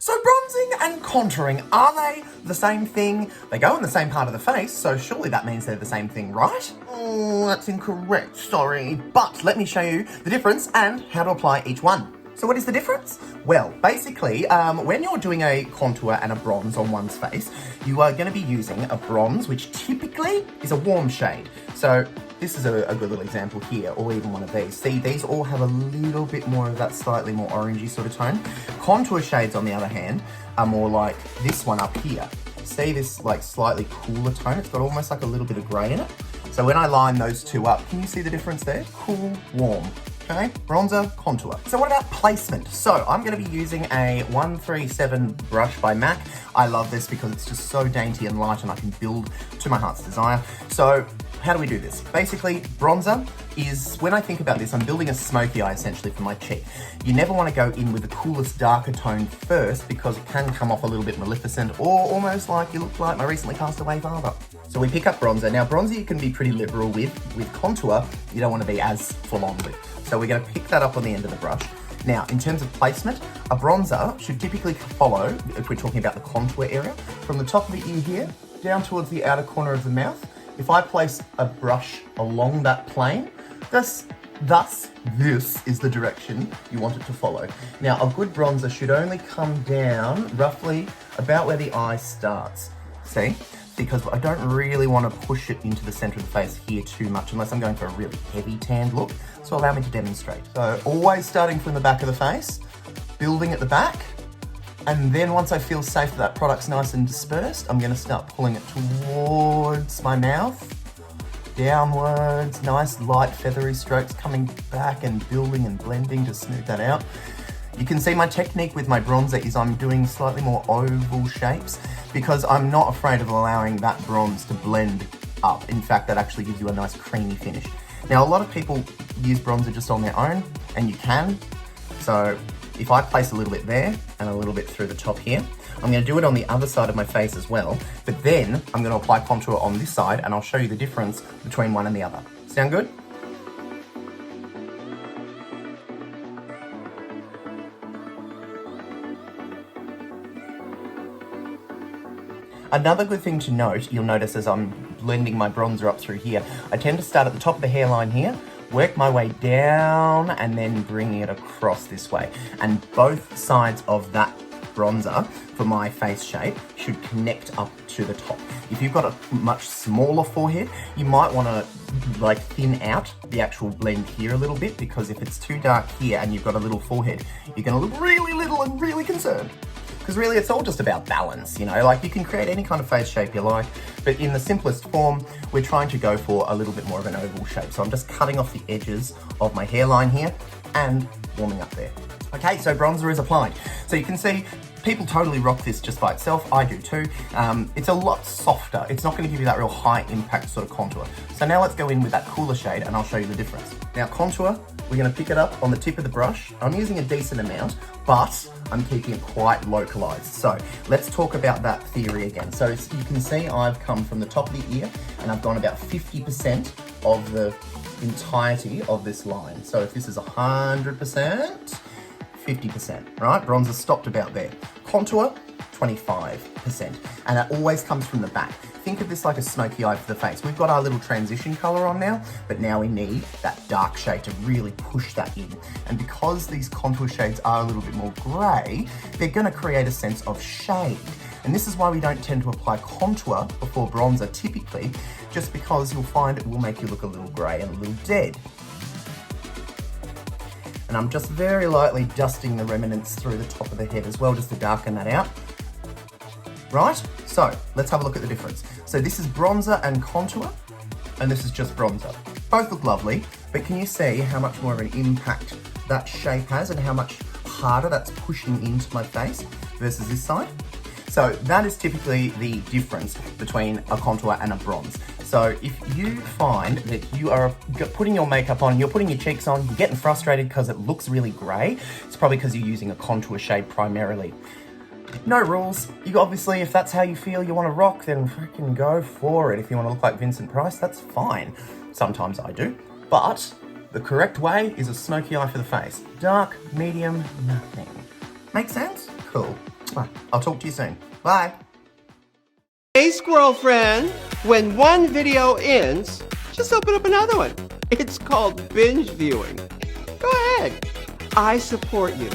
So bronzing and contouring, are they the same thing? They go in the same part of the face, so surely that means they're the same thing, right? Oh, that's incorrect, sorry. But let me show you the difference and how to apply each one. So what is the difference? Well, basically, when you're doing a contour and a bronze on one's face, you are going to be using a bronze, which typically is a warm shade. So this is a good little example here, or even one of these. See, these all have a little bit more of that slightly more orangey sort of tone. Contour shades, on the other hand, are more like this one up here. See this like slightly cooler tone? It's got almost like a little bit of grey in it. So when I line those two up, can you see the difference there? Cool, warm. Okay, bronzer, contour. So what about placement? So I'm going to be using a 137 brush by MAC. I love this because it's just so dainty and light and I can build to my heart's desire. So how do we do this? Basically, bronzer is, when I think about this, I'm building a smoky eye essentially for my cheek. You never want to go in with the coolest darker tone first because it can come off a little bit Maleficent or almost like you look like my recently passed away father. So we pick up bronzer. Now bronzer you can be pretty liberal with contour, you don't want to be as full on with. So we're going to pick that up on the end of the brush. Now, in terms of placement, a bronzer should typically follow, if we're talking about the contour area, from the top of the ear here, down towards the outer corner of the mouth. If I place a brush along that plane, this is the direction you want it to follow. Now, a good bronzer should only come down roughly about where the eye starts. See? Because I don't really want to push it into the center of the face here too much unless I'm going for a really heavy tanned look. So allow me to demonstrate. So always starting from the back of the face, building at the back, and then once I feel safe that product's nice and dispersed, I'm going to start pulling it towards my mouth, downwards, nice light feathery strokes coming back and building and blending to smooth that out. You can see my technique with my bronzer is I'm doing slightly more oval shapes because I'm not afraid of allowing that bronze to blend up. In fact, that actually gives you a nice creamy finish. Now, a lot of people use bronzer just on their own, and you can. So if I place a little bit there and a little bit through the top here, I'm going to do it on the other side of my face as well, but then I'm going to apply contour on this side and I'll show you the difference between one and the other. Sound good? Another good thing to note, you'll notice as I'm blending my bronzer up through here, I tend to start at the top of the hairline here, work my way down and then bringing it across this way. And both sides of that bronzer for my face shape should connect up to the top. If you've got a much smaller forehead, you might want to like thin out the actual blend here a little bit, because if it's too dark here and you've got a little forehead, you're going to look really little and really concerned. Because really it's all just about balance, you know, like you can create any kind of face shape you like, but in the simplest form, we're trying to go for a little bit more of an oval shape. So I'm just cutting off the edges of my hairline here and warming up there. Okay, so bronzer is applied. So you can see people totally rock this just by itself. I do too. It's a lot softer. It's not going to give you that real high impact sort of contour. So now let's go in with that cooler shade and I'll show you the difference. Now contour, we're going to pick it up on the tip of the brush. I'm using a decent amount, but I'm keeping it quite localized. So let's talk about that theory again. So you can see I've come from the top of the ear and I've gone about 50% of the entirety of this line. So if this is 100%, 50%, right? Bronzer stopped about there. Contour, 25%. And that always comes from the back. Think of this like a smoky eye for the face. We've got our little transition color on now, but now we need that dark shade to really push that in. And because these contour shades are a little bit more gray, they're gonna create a sense of shade. And this is why we don't tend to apply contour before bronzer typically, just because you'll find it will make you look a little gray and a little dead. And I'm just very lightly dusting the remnants through the top of the head as well, just to darken that out. Right, so let's have a look at the difference. So this is bronzer and contour, and this is just bronzer. Both look lovely, but can you see how much more of an impact that shape has and how much harder that's pushing into my face versus this side? So that is typically the difference between a contour and a bronze. So if you find that you are putting your makeup on, you're putting your cheeks on, you're getting frustrated because it looks really grey, it's probably because you're using a contour shade primarily. No rules. You obviously, if that's how you feel you want to rock, then freaking go for it. If you want to look like Vincent Price, that's fine. Sometimes I do. But the correct way is a smoky eye for the face. Dark, medium, nothing. Make sense? Cool. I'll talk to you soon. Bye. Hey, squirrel friend, when one video ends, just open up another one. It's called binge viewing. Go ahead. I support you.